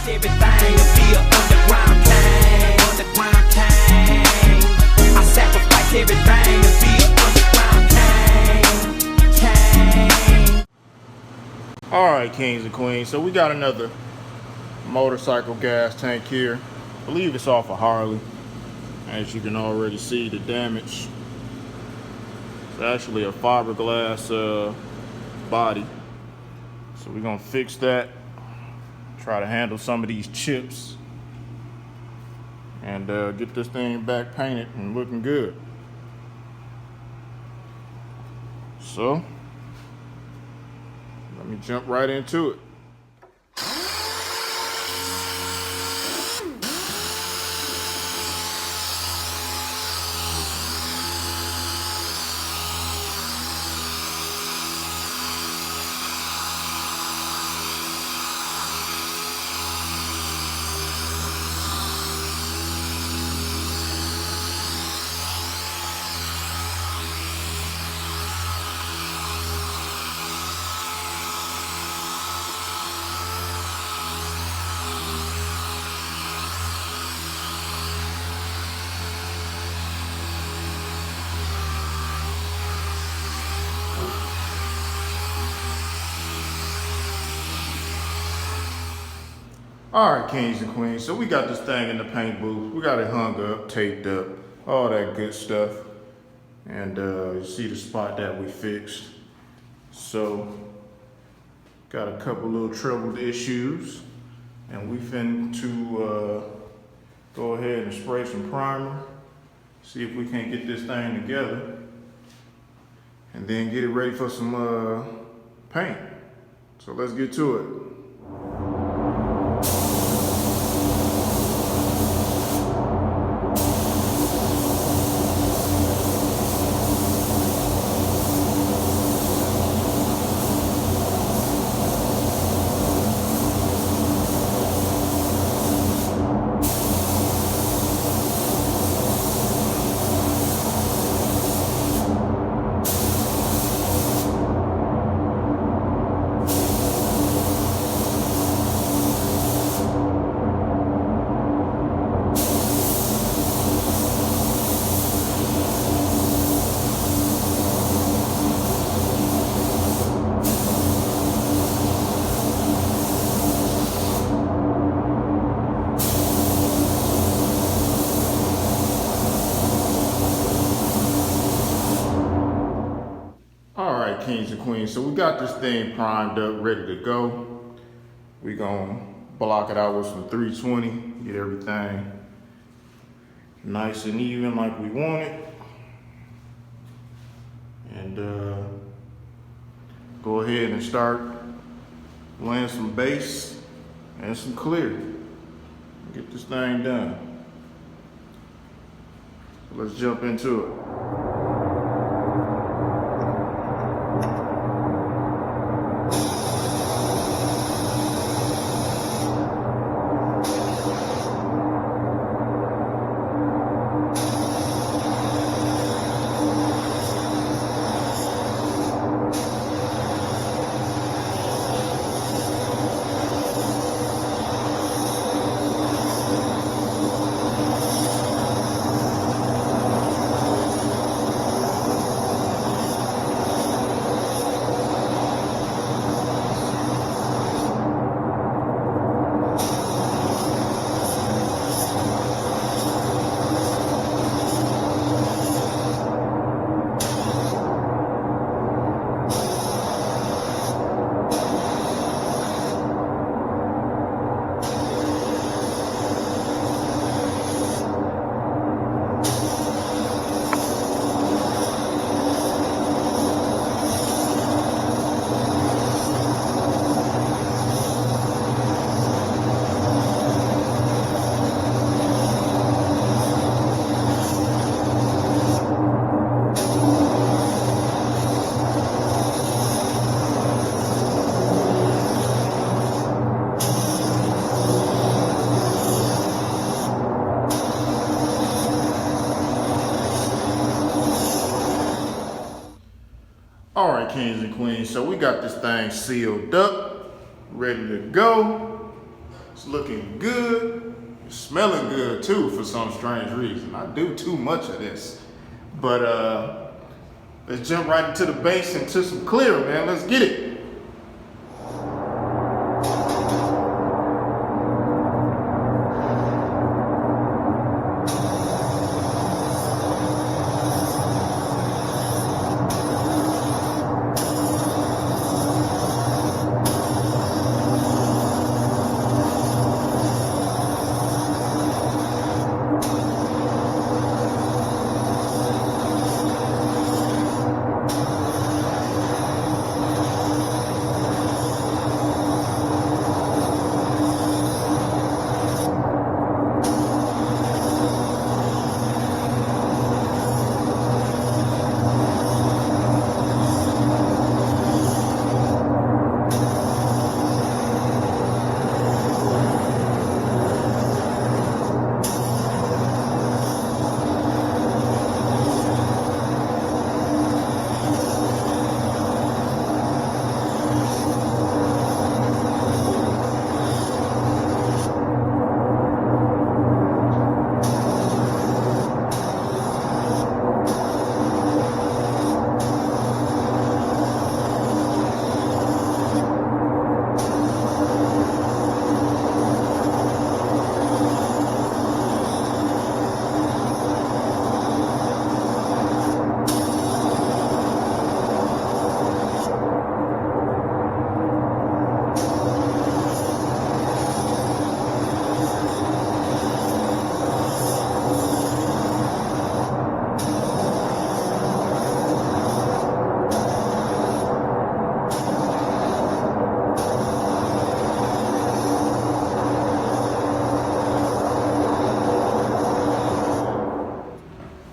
everything to be an underground king. Underground king. I sacrifice everything to be an underground king. Alright, kings and queens, so we got another motorcycle gas tank here. I believe it's off of Harley. As you can already see, the damage. It's actually a fiberglass body. So we're gonna fix that. Try to handle some of these chips. And get this thing back painted and looking good. So, let me jump right into it. All right, kings and queens, so we got this thing in the paint booth. We got it hung up, taped up, all that good stuff. And you see the spot that we fixed. So, got a couple little troubled issues. And we finna to go ahead and spray some primer. See if we can't get this thing together. And then get it ready for some paint. So let's get to it. Kings and queens, so we got this thing primed up, ready to go. We gonna block it out with some 320, get everything nice and even like we want it. And go ahead and start laying some base and some clear. Get this thing done. So let's jump into it. All right, kings and queens, so we got this thing sealed up, ready to go. It's looking good. It's smelling good too for some strange reason. I do too much of this. But let's jump right into the base, into some clear, man. Let's get it.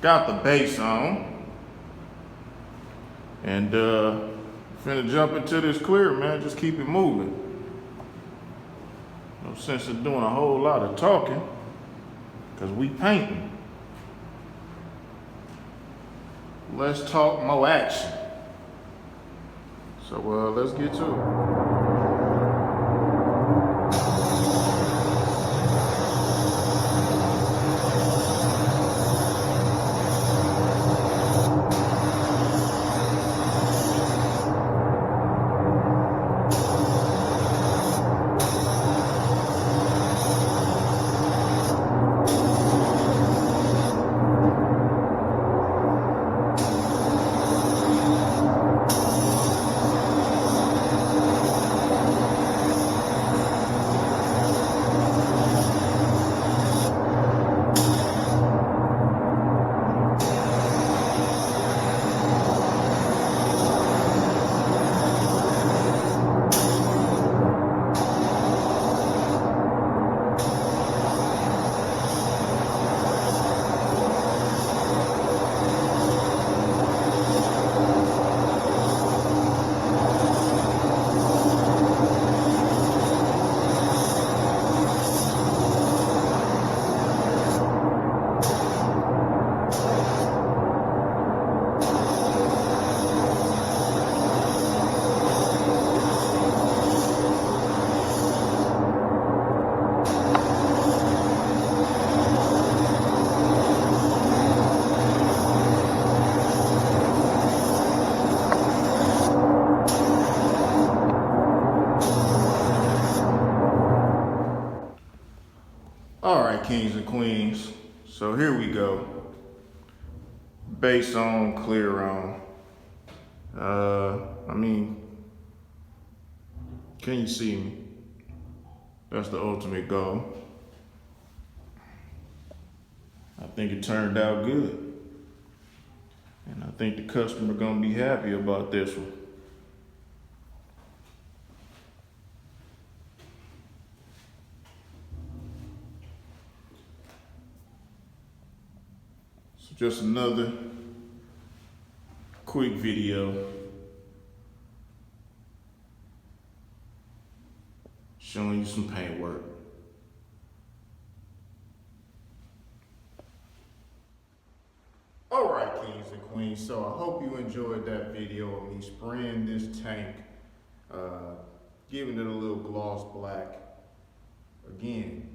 Got the base on, and finna jump into this clear, man. Just keep it moving. No sense in doing a whole lot of talking, cause we painting. Less talk, more action. So let's get to it. All right, kings and queens. So here we go. Base on, clear on. Can you see me? That's the ultimate goal. I think it turned out good. And I think the customer gonna be happy about this one. So just another quick video showing you some paint work. All right, kings and queens, so I hope you enjoyed that video of me spraying this tank, giving it a little gloss black. Again,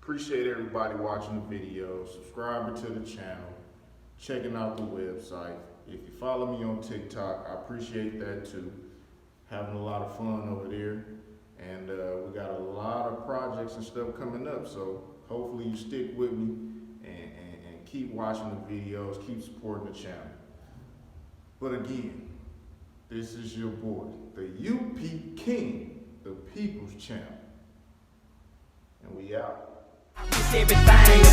appreciate everybody watching the video, subscribing to the channel, checking out the website. If you follow me on TikTok, I appreciate that too. Having a lot of fun over there. And we got a lot of projects and stuff coming up, so hopefully you stick with me and keep watching the videos, keep supporting the channel. But again, this is your boy, the UP King, the People's Champ. And we out. It's everything.